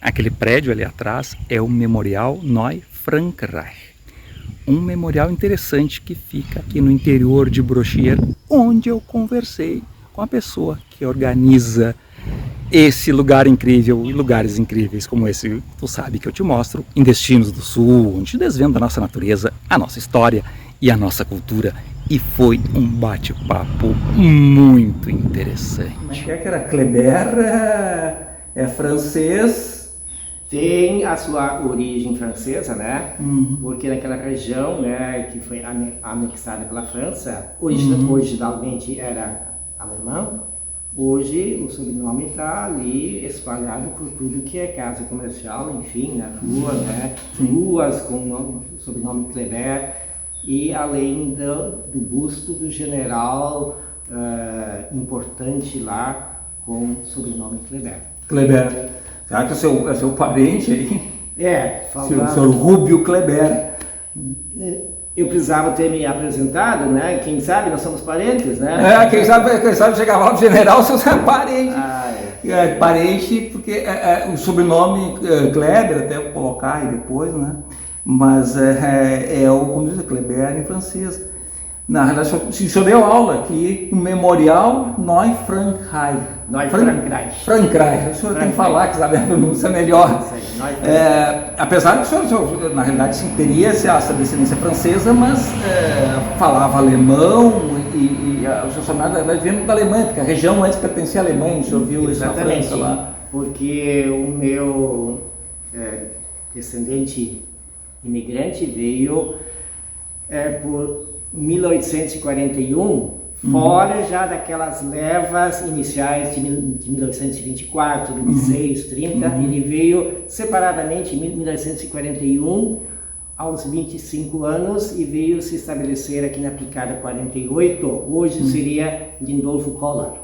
Aquele prédio ali atrás é o Memorial Neue Frankreich. Um memorial interessante que fica aqui no interior de Brochier, onde eu conversei com a pessoa que organiza esse lugar incrível e lugares incríveis como esse, tu sabe que eu te mostro, em Destinos do Sul, onde desvendo a nossa natureza, a nossa história e a nossa cultura. E foi um bate-papo muito interessante. Mas que era Kleber, é francês. Tem a sua origem francesa, né? Porque naquela região, né, que foi anexada pela França, originalmente era alemão. Hoje o sobrenome está ali espalhado por tudo que é casa comercial, enfim, na rua, né? Ruas com o sobrenome Kleber, e além do busto do general importante lá com o sobrenome Kleber. Kleber. Será que é seu parente aí? Falando... O senhor Rubio Kleber. Eu precisava ter me apresentado, né? Quem sabe nós somos parentes, né? Quem sabe chegar lá no general, você é parente. Parente, porque o sobrenome Kleber, até vou colocar aí depois, né? Mas como diz, Kleber em francês. Na realidade, o senhor deu aula aqui no Memorial Neue Frankreich. Frankreich. O senhor tem que falar, que sabe a pronúncia melhor. Apesar de o senhor, na realidade, sim, teria essa descendência francesa, mas falava alemão e o senhor chamado, na verdade, vindo da Alemanha, porque a região antes pertencia à Alemanha, o senhor viu isso na França lá. Porque o meu descendente imigrante veio por 1841, fora já daquelas levas iniciais de 1924, 26, 30, ele veio separadamente em 1941, aos 25 anos, e veio se estabelecer aqui na Picada 48, hoje seria Lindolfo Collor.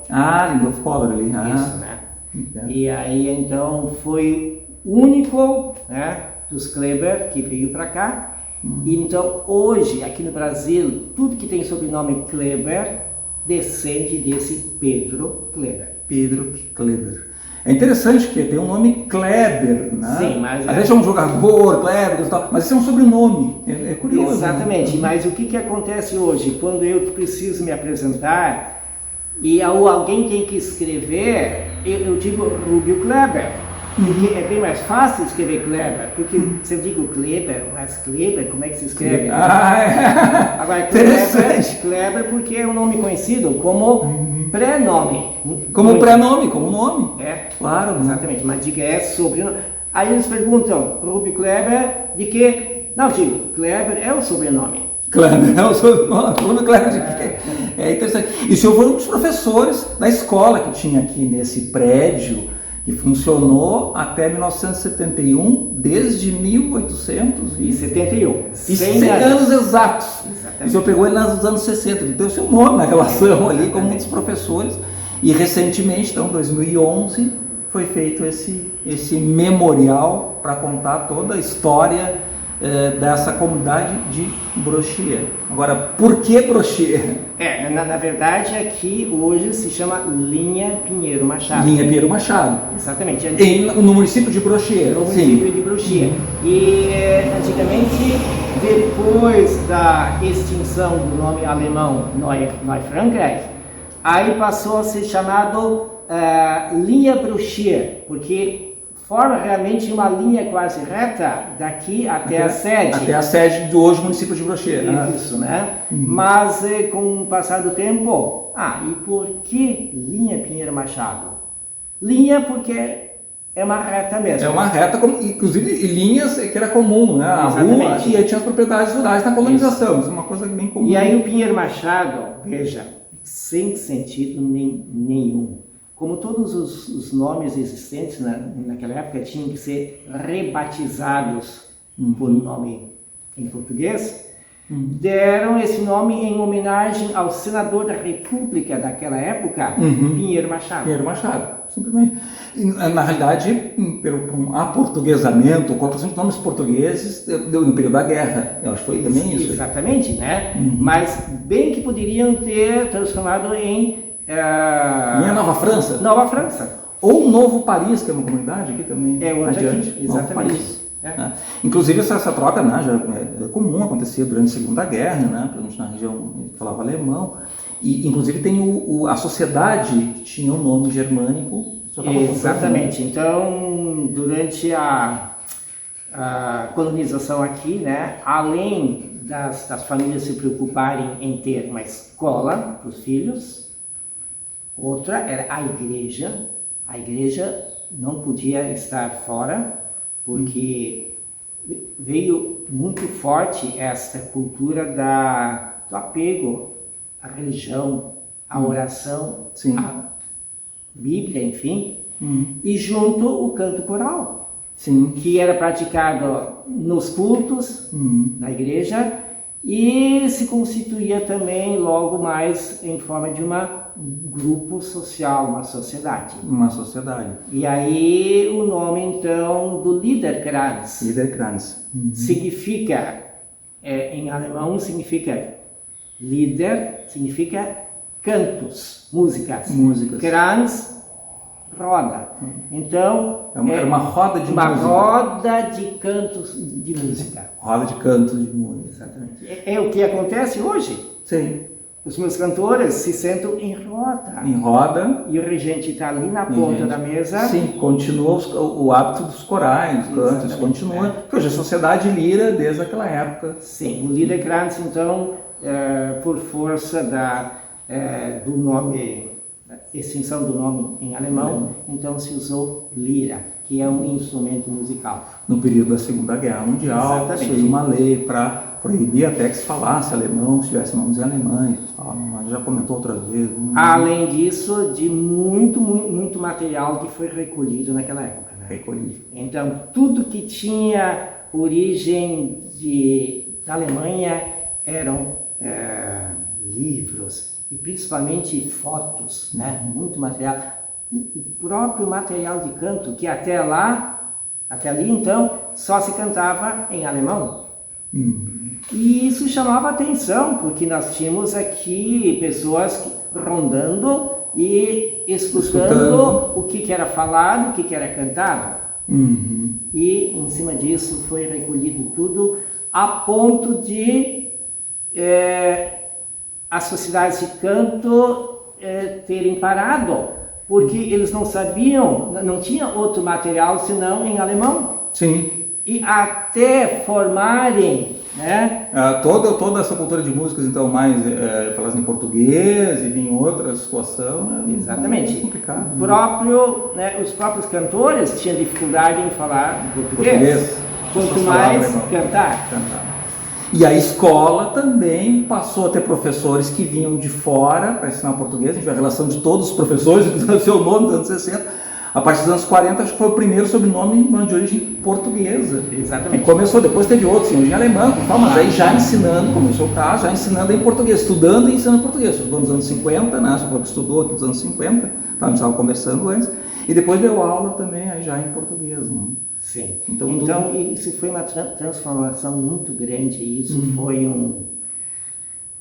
Lindolfo Collor ali. Isso, né? E aí então foi o único, né, dos Kleber que veio para cá. E então, hoje, aqui no Brasil, tudo que tem sobrenome Kleber descende desse Pedro Kleber. Pedro Kleber. É interessante que tem um nome Kleber, né? Sim, mas... Às vezes é um jogador, Kleber e tal, mas esse é um sobrenome. É curioso. Exatamente, né? Mas o que acontece hoje? Quando eu preciso me apresentar e alguém tem que escrever, eu digo Rubio Kleber. Porque é bem mais fácil escrever Kleber, porque se eu digo Kleber, mas Kleber, como é que se escreve? Agora, Kleber porque é um nome conhecido como pré-nome. Como pré-nome, como nome. Claro. Exatamente, mas diga sobrenome. Aí eles perguntam, Rubio Kleber, de quê? Não, digo, Kleber é o sobrenome. Kleber é o sobrenome, Kleber de quê? É interessante. E o senhor foi um dos professores da escola que tinha aqui nesse prédio, que funcionou até 1971, desde 1871. E 100 anos exatos. Exatamente. O senhor pegou ele nos anos 60, então o seu nome na relação ali com muitos professores. E recentemente, então, em 2011, foi feito esse memorial para contar toda a história dessa comunidade de Brochier. Agora, por que Brochier? Na verdade, aqui hoje se chama Linha Pinheiro Machado. Linha Pinheiro Machado. Exatamente. No município de Brochier. No município de Brochier. E antigamente, depois da extinção do nome alemão Neue Frankreich, aí passou a ser chamado Linha Brochier, porque forma realmente uma linha quase reta daqui até a sede. Até a sede do hoje município de Brochier. Isso, né? Mas com o passar do tempo, e por que Linha Pinheiro Machado? Linha porque é uma reta mesmo. É uma reta, inclusive linhas que era comum, né? A rua, e aí tinha as propriedades rurais na colonização. Isso é uma coisa bem comum. E aí o Pinheiro Machado, veja, sem sentido nenhum. Como todos os nomes existentes naquela época tinham que ser rebatizados por um nome em português, deram esse nome em homenagem ao senador da República daquela época, Pinheiro Machado. Pinheiro Machado, simplesmente. Na realidade, pelo um aportuguesamento, colocação de nomes portugueses no período da guerra. Eu acho que foi também isso. Exatamente, né? Mas bem que poderiam ter transformado em Linha Nova França? Nova França. ou Novo Paris, que é uma comunidade aqui também, adiante, aqui, exatamente. Né? Inclusive essa troca, né, já é comum, acontecia durante a Segunda Guerra, né, principalmente na região que falava alemão, e inclusive tem a sociedade tinha um nome germânico. Exatamente. Então, durante a colonização aqui, né, além das famílias se preocuparem em ter uma escola para os filhos, outra era a igreja. A igreja não podia estar fora, porque veio muito forte esta cultura do apego à religião, à oração, à Bíblia, enfim, e junto o canto coral, que era praticado nos cultos, na igreja, e se constituía também logo mais em forma de grupo social, uma sociedade. Uma sociedade. E aí o nome então do Liederkranz. Liederkranz. Significa, em alemão significa Lieder, significa cantos, músicas. Kranz, roda. Então era uma roda de uma música. roda de cantos de música. Roda de cantos de música. Exatamente. É o que acontece hoje. Sim. Os meus cantores se sentam em roda. Em roda. E o regente está ali na ponta da mesa. Sim, continua o hábito dos corais, dos cantos, continua. Porque hoje a sociedade lira desde aquela época. Sim, o Liederkranz, então, por força do nome, extinção do nome em alemão, então se usou lira, que é um instrumento musical. No período da Segunda Guerra Mundial, saiu uma lei para proibir até que se falasse alemão, se tivesse nomes em alemães, mas já comentou outras vezes. Além disso, de muito material que foi recolhido naquela época. Né? Recolhido. Então, tudo que tinha origem da Alemanha eram livros e principalmente fotos, né? Muito material. O próprio material de canto, que até ali então, só se cantava em alemão. E isso chamava atenção, porque nós tínhamos aqui pessoas rondando e escutando o que era falado, o que era cantado. E em cima disso foi recolhido tudo, a ponto de as sociedades de canto terem parado, porque eles não sabiam, não tinha outro material senão em alemão. Sim. E até formarem, né? Toda essa cultura de músicas, então, mais faladas em português e em outra situação, exatamente. É complicado. Os próprios cantores tinham dificuldade em falar português. Quanto mais cantar. E a escola também passou a ter professores que vinham de fora para ensinar português. A gente vê a relação de todos os professores, do seu nome dos anos 60. A partir dos anos 40, acho que foi o primeiro sobrenome de origem portuguesa. Exatamente. E começou, depois teve outros, em origem alemã, mas aí já ensinando, começou o caso, já ensinando em português, estudando e ensinando português. Estudou nos anos 50, né? Só falou que estudou aqui nos anos 50, a gente estava conversando antes. E depois deu aula também, aí já em português. Né? Sim. Então isso foi uma transformação muito grande. E isso foi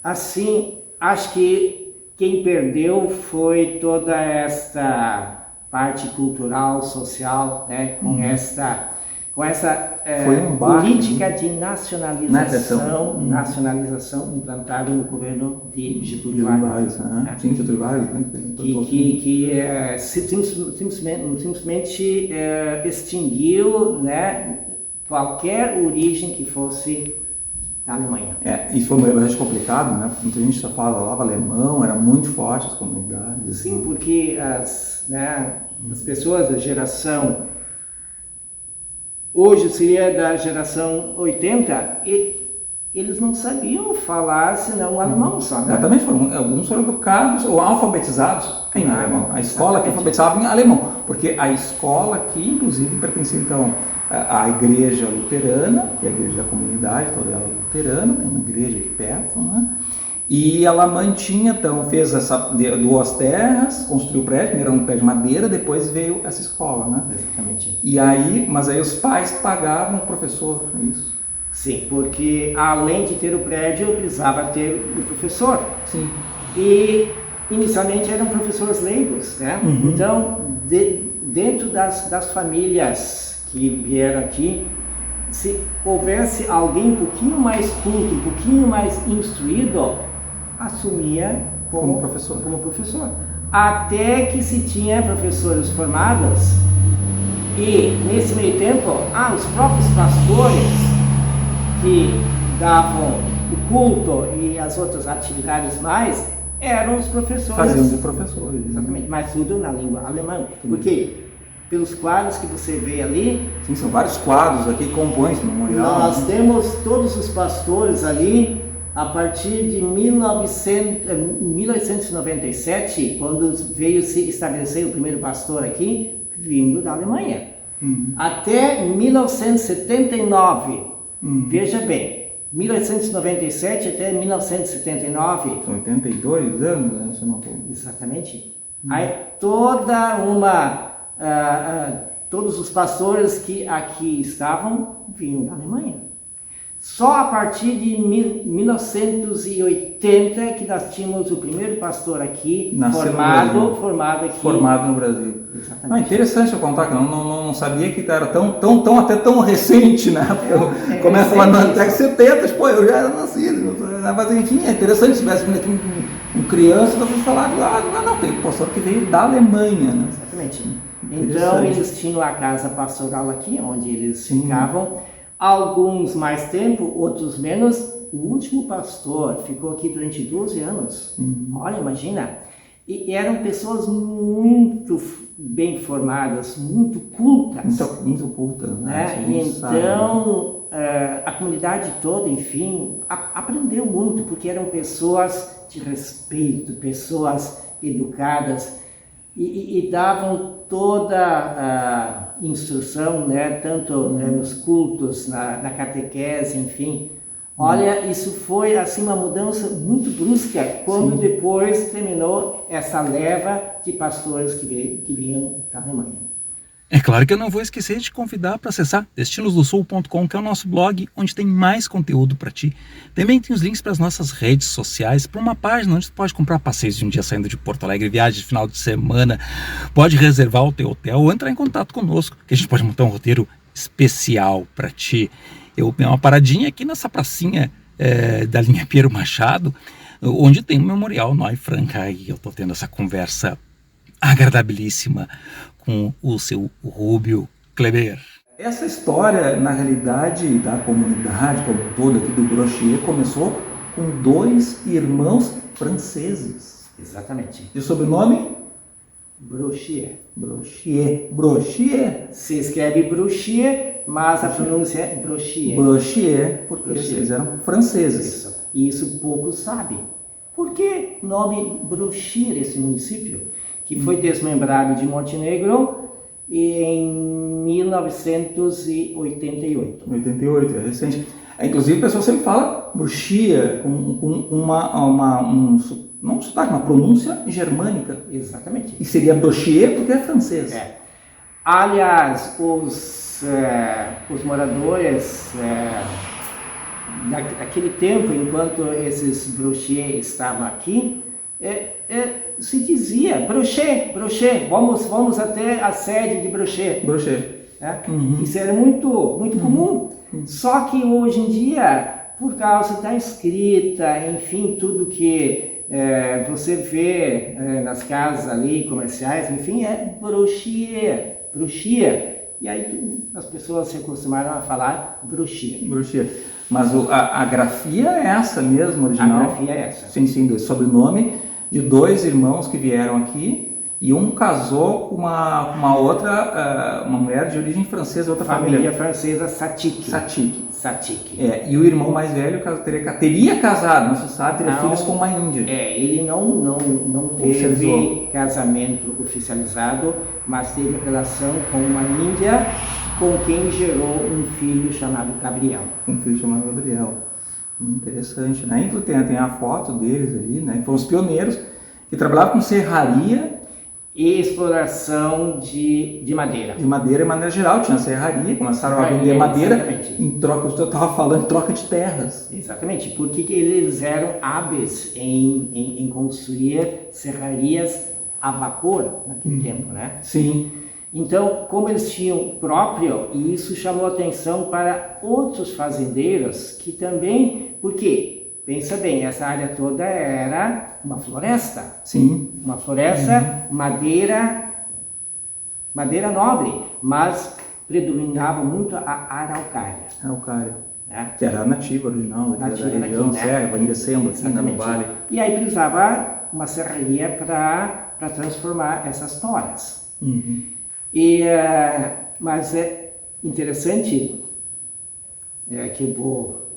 Assim, acho que quem perdeu foi toda esta parte cultural, social, né, com essa política de nacionalização implantada no governo de Getúlio Vargas. Sim, Getúlio Vargas. Que simplesmente extinguiu, né, qualquer origem que fosse da Alemanha. Isso foi bastante complicado, né? Muita gente só falava alemão, era muito forte as comunidades. Sim, porque as pessoas da geração, hoje seria da geração 80, eles não sabiam falar senão alemão só. Né? Exatamente, alguns foram educados ou alfabetizados em alemão. A escola que alfabetizava em alemão, porque a escola aqui, inclusive, pertencia então à igreja luterana, que é a igreja da comunidade, toda ela luterana, tem uma igreja aqui perto, né? E ela mantinha, então, fez duas terras, construiu o prédio, primeiro um prédio de madeira, depois veio essa escola, né? Exatamente. Mas aí os pais pagavam o professor, é isso? Sim, porque além de ter o prédio, precisava ter o professor. Sim. E inicialmente eram professores leigos, né? Então, dentro das famílias que vieram aqui, se houvesse alguém um pouquinho mais culto, um pouquinho mais instruído, assumia como professor. Até que se tinha professores formados e, nesse meio tempo, os próprios pastores que davam o culto e as outras atividades mais eram os professores. Faziam de professores. Exatamente, mas tudo na língua alemã. Porque pelos quadros que você vê ali... Sim, são vários quadros aqui que compõem esse memorial. Nós temos todos os pastores ali a partir de 1897, quando veio se estabelecer o primeiro pastor aqui, vindo da Alemanha. Até 1979, veja bem, 1897 até 1979. São 82 anos, né? Se não for. Exatamente. Aí todos os pastores que aqui estavam vinham da Alemanha. Só a partir de 1980 que nós tínhamos o primeiro pastor aqui formado no Brasil. Exatamente. Interessante eu contar, que eu não sabia que era tão recente, né? Começa lá na década de 70, pô, eu já era nascido. Mas enfim, é interessante, se tivesse vindo aqui um criança, nós vamos falar não, tem um pastor que veio da Alemanha, né? Exatamente. Então eles tinham a casa pastoral aqui, onde eles ficavam. Alguns mais tempo, outros menos. O último pastor ficou aqui durante 12 anos. Olha, imagina. E eram pessoas muito bem formadas, muito cultas. Muito cultas, né? Então, a comunidade toda, enfim, aprendeu muito, porque eram pessoas de respeito, pessoas educadas e davam toda a instrução, né, tanto nos cultos, na catequese, enfim. Olha, isso foi assim uma mudança muito brusca quando depois terminou essa leva de pastores que vinham da Alemanha. É claro que eu não vou esquecer de te convidar para acessar destinosdosul.com, que é o nosso blog, onde tem mais conteúdo para ti. Também tem os links para as nossas redes sociais, para uma página onde tu pode comprar passeios de um dia saindo de Porto Alegre, viagem de final de semana, pode reservar o teu hotel ou entrar em contato conosco, que a gente pode montar um roteiro especial para ti. Eu dei uma paradinha aqui nessa pracinha da linha Piero Machado, onde tem o Memorial Neue Franca, e eu estou tendo essa conversa agradabilíssima com o seu Rúbio Kleber. Essa história, na realidade, da comunidade como toda aqui do Brochier, começou com 2 irmãos franceses. Exatamente. De sobrenome? Brochier. Brochier. Se escreve Brochier, mas a pronúncia é Brochier. Brochier, porque eles eram franceses. Isso poucos sabem. Por que o nome Brochier, esse município? Que foi desmembrado de Montenegro em 1988. 88, é recente. Inclusive, a pessoa sempre fala Brochier com não um sotaque, uma pronúncia germânica. Exatamente. E seria Brochier porque é francês. Aliás, os moradores daquele tempo, enquanto esses Brochier estavam aqui, se dizia Brochier, vamos até a sede de Brochier. Isso era muito comum. Só que hoje em dia, por causa da escrita, enfim, tudo que você vê nas casas ali, comerciais, enfim, é Brochier. E aí as pessoas se acostumaram a falar Brochier. Mas a grafia é essa mesmo, original? A grafia é essa. Sim, do sobrenome de 2 irmãos que vieram aqui, e um casou com uma outra, uma mulher de origem francesa, outra família francesa, Satik. E o irmão mais velho teria casado, não se sabe, teria filhos com uma índia. Ele não teve casamento oficializado, mas teve relação com uma índia com quem gerou um filho chamado Gabriel. Interessante, né? Inclusive tem a foto deles ali, né? Foram os pioneiros que trabalhavam com serraria e exploração de madeira. De maneira geral, tinha serraria, começaram a vender madeira em troca, eu estava falando, em troca de terras. Exatamente, porque eles eram hábeis em construir serrarias a vapor naquele tempo, né? Sim. Então, como eles tinham próprio, e isso chamou atenção para outros fazendeiros que também, porque, pensa bem, essa área toda era uma floresta. Sim. Uma floresta, madeira nobre, mas predominava muito a araucária. Araucária. Né? Que era a nativa original, Nativa da região, daqui, né? serra, vai descendo assim, no vale. E aí precisava uma serraria para transformar essas toras. Uhum. Mas é interessante, que eu vou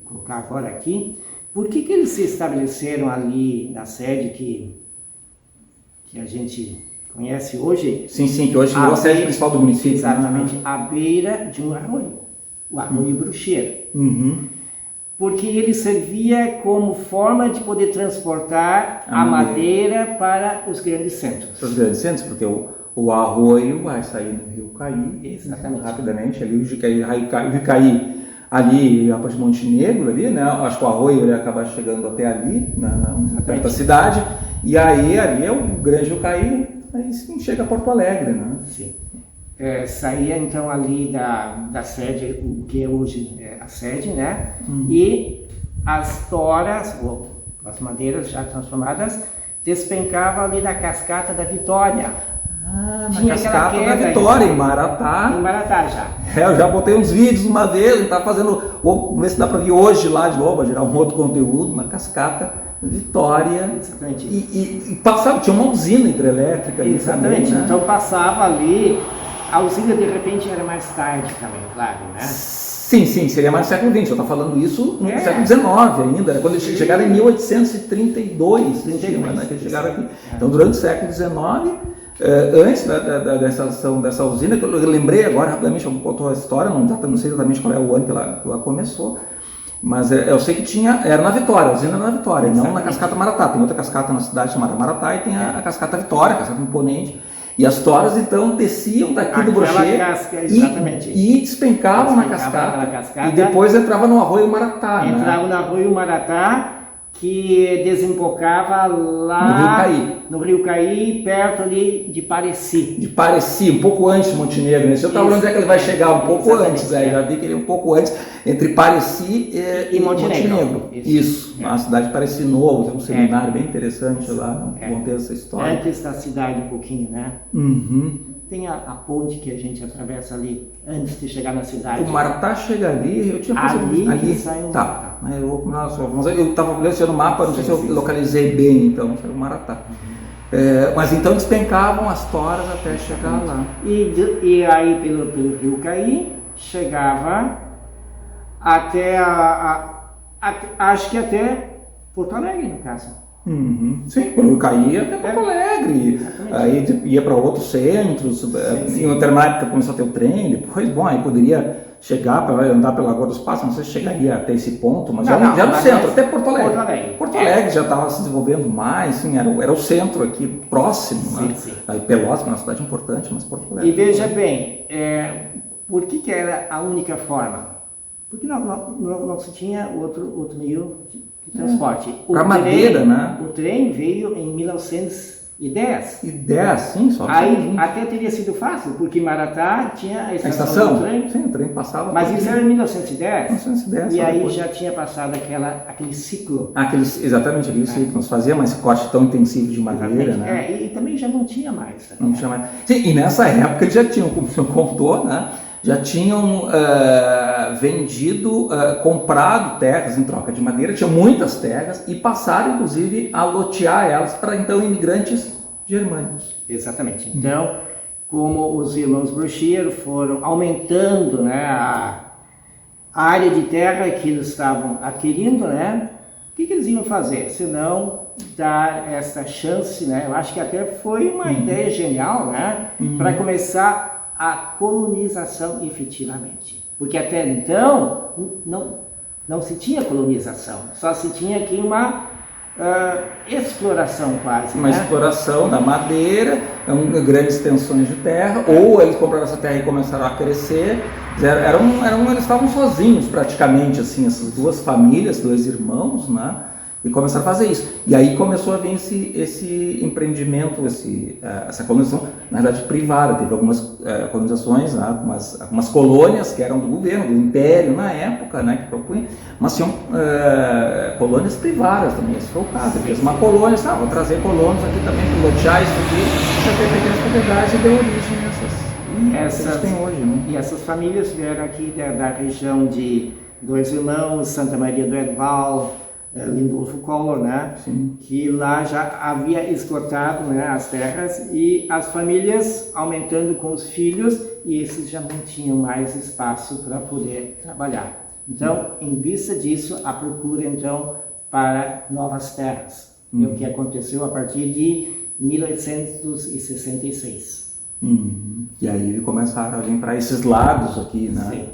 colocar agora aqui, por que eles se estabeleceram ali na sede que a gente conhece hoje? Sim, que hoje virou a sede principal do município. Exatamente, à beira de um arroio, o Arroio Bruxeiro. Uhum. Porque ele servia como forma de poder transportar a madeira para os grandes centros. Para os grandes centros, porque o arroio vai sair no Rio Caí, exatamente, rapidamente, ali o Rio Caí, ali a parte de Montenegro, ali, né? Acho que o arroio ele acaba chegando até ali, perto da cidade, e aí ali é o grande Rio Caí, aí sim chega a Porto Alegre, né? Sim. Saía então ali da sede, o que é hoje a sede, né? E as toras, ou as madeiras já transformadas, despencavam ali da cascata da Vitória. Na cascata da Vitória, em Maratá. Em Maratá já. Eu já botei uns vídeos uma vez, a gente tá fazendo, vamos ver se dá para ver hoje lá de novo, vai gerar um outro conteúdo, na cascata Vitória. Exatamente. E passava, tinha uma usina hidrelétrica ali. Exatamente, também, né? Então passava ali, a usina de repente era mais tarde também, claro, né? Sim, seria mais no século XX, eu estou falando isso no século XIX ainda, quando eles chegaram em 1832, né, que eles chegaram aqui. Então, durante o século XIX, antes da instalação dessa usina, que eu lembrei agora rapidamente, eu contou a história, não sei exatamente qual é o ano que ela começou, mas eu sei que era na Vitória, a usina era na Vitória, não na Cascata Maratá. Tem outra cascata na cidade chamada Maratá e tem a Cascata Vitória, a cascata imponente. E as toras então desciam daqui do Bruxeiro e despencavam na cascata, e depois entrava no Arroio Maratá. Entrava no Arroio Maratá, que desembocava lá no Rio Caí, perto ali de Pareci. De Pareci, um pouco antes de Montenegro. Eu estava falando onde é que ele vai chegar, um pouco antes, já vi que ele é um pouco antes, entre Pareci e Montenegro. Isso, a cidade de Pareci Novo, tem um seminário bem interessante lá, contei essa história. Antes da cidade um pouquinho, né? Uhum. Tem a ponte que a gente atravessa ali antes de chegar na cidade. O Maratá chega ali, eu tinha ali sai um Maratá. Eu estava olhando o mapa, não sei se eu localizei bem, então, foi o Maratá. Mas então despencavam as toras até chegar lá. E aí pelo Rio Caí, chegava até acho que até Porto Alegre, no caso. Uhum. Sim, quando eu caía até Porto Alegre, aí ia para outros centros, em outra época começou a ter o trem, depois, aí poderia chegar para andar pela Lagoa dos Passos, não sei se chegaria até esse ponto, mas já no centro, até Porto Alegre. Porto Alegre já estava se desenvolvendo mais, sim, era o centro aqui, próximo, né? Aí Pelotas, que é uma cidade importante, mas Porto Alegre. E veja bem, por que era a única forma? Porque não se tinha outro meio de transporte. Para madeira, né? O trem veio em 1910. Sim, só. Aí até teria sido fácil, porque Maratá tinha a estação do trem. Sim, o trem passava. Mas isso era em 1910. 1910. E aí já tinha passado aquele ciclo. Exatamente, aquele ciclo. Não se fazia mais corte tão intensivo de madeira, né? E também já não tinha mais. Não tinha mais. Sim, e nessa época eles já tinham, como o senhor contou, né? Já tinham comprado terras em troca de madeira, tinham muitas terras e passaram, inclusive, a lotear elas para, então, imigrantes germânicos. Exatamente. Então, como os irmãos Bruxeiro foram aumentando, né, a área de terra que eles estavam adquirindo, né, o que eles iam fazer? Senão dar essa chance, né, eu acho que até foi uma ideia genial, né, para começar a colonização efetivamente. Porque até então não se tinha colonização, só se tinha aqui uma exploração quase. Uma exploração da madeira, grandes extensões de terra, ou eles compraram essa terra e começaram a crescer. Eles estavam sozinhos praticamente, assim, essas duas famílias, dois irmãos, né? E começaram a fazer isso. E aí começou a vir esse empreendimento, essa colonização, na verdade, privada. Teve algumas colonizações, né, algumas colônias que eram do governo, do império na época, né, que propunha, mas tinham colônias privadas também. Esse foi o caso. Fez uma colônia, vou trazer colonos aqui também, pilotear isso aqui, já ter pequenas propriedades e deu origem a essas que tem hoje. Né? E essas famílias vieram aqui da região de Dois Irmãos, Santa Maria do Herval, Lindolfo Collor, né? Sim. Que lá já havia esgotado, né, as terras, e as famílias aumentando com os filhos, e esses já não tinham mais espaço para poder trabalhar. Então, em vista disso, a procura então para novas terras. É o que aconteceu a partir de 1866. E aí começaram a vir para esses lados aqui, né? Sim.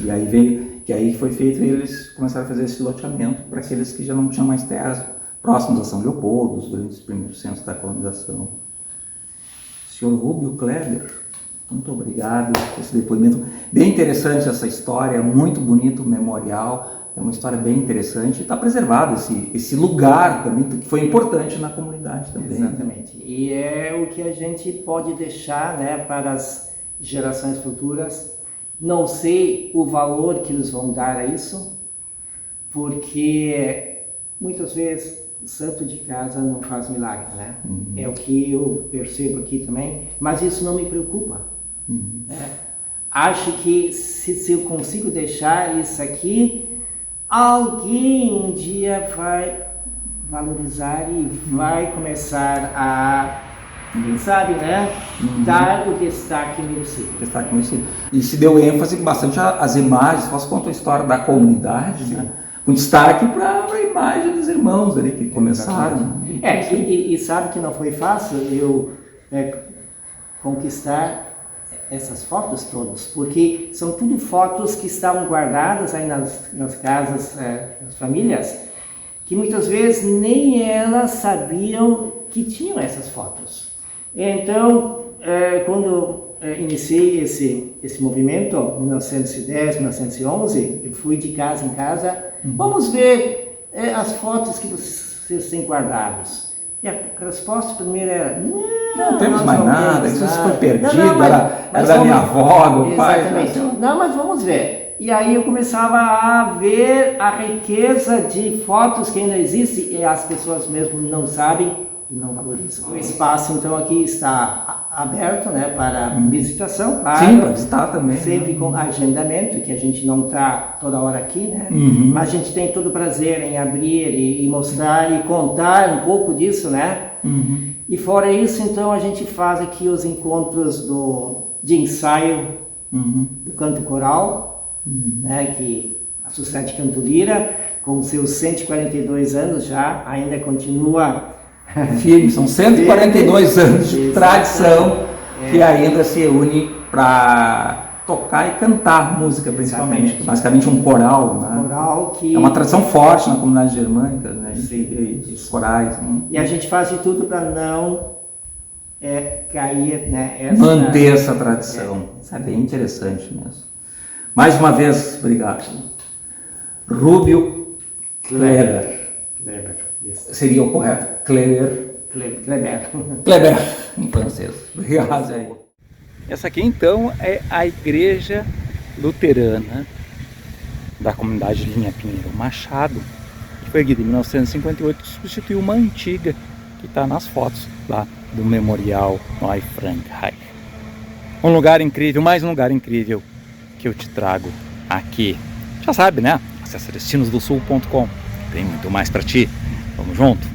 E aí veio, que aí foi feito, eles começaram a fazer esse loteamento para aqueles que já não tinham mais terras próximos a São Leopoldo, os grandes primeiros centros da colonização. Senhor Rubio Kleber, muito obrigado por esse depoimento. Bem interessante essa história, muito bonito o memorial. É uma história bem interessante e está preservado esse lugar também, que foi importante na comunidade também. Exatamente. E é o que a gente pode deixar, né, para as gerações futuras. Não sei o valor que eles vão dar a isso, porque muitas vezes o santo de casa não faz milagre, né? É o que eu percebo aqui também, mas isso não me preocupa. Acho que se eu consigo deixar isso aqui, alguém um dia vai valorizar e vai começar a, quem sabe, né, dar o destaque merecido. E se deu ênfase bastante às imagens, nós conta a história da comunidade, né? Com destaque para a imagem dos irmãos ali que começaram. E sabe que não foi fácil eu conquistar essas fotos todas, porque são tudo fotos que estavam guardadas aí nas casas das famílias, que muitas vezes nem elas sabiam que tinham essas fotos. Então, quando iniciei esse movimento, 1910, 1911, eu fui de casa em casa, vamos ver as fotos que vocês têm guardadas. E a resposta primeiro era, não temos mais nada, isso foi perdido, era da minha avó, do pai. Exatamente. Não, mas vamos ver. E aí eu começava a ver a riqueza de fotos que ainda existe e as pessoas mesmo não sabem e não valorizam. O espaço então aqui está aberto, né, para visitação. Sim, para visitar também. Sempre com agendamento, que a gente não está toda hora aqui, né? Mas a gente tem todo o prazer em abrir e mostrar e contar um pouco disso, né? E fora isso, então, a gente faz aqui os encontros de ensaio do canto coral, né? Que a Sociedade Canto Lira, com seus 142 anos já, ainda continua firme. São 142 anos de tradição que ainda se une para tocar e cantar música, principalmente. Exatamente. Basicamente um coral, né? Coral que... É uma tradição forte na comunidade germânica, né? Os corais. Né? E a gente faz de tudo para não cair, né? Manter essa tradição. Isso é bem interessante mesmo. Mais uma vez, obrigado. Rubio Kleber. Isso. Seria o correto? Kleber, em francês. Obrigado. Essa aqui então é a igreja luterana da comunidade Linha Pinheiro Machado, que foi erguida em 1958, que substituiu uma antiga que está nas fotos lá do Memorial Neufrankreich. Um lugar incrível, mais um lugar incrível que eu te trago aqui. Já sabe, né? Acesse destinosdosul.com, tem muito mais para ti. Vamos junto?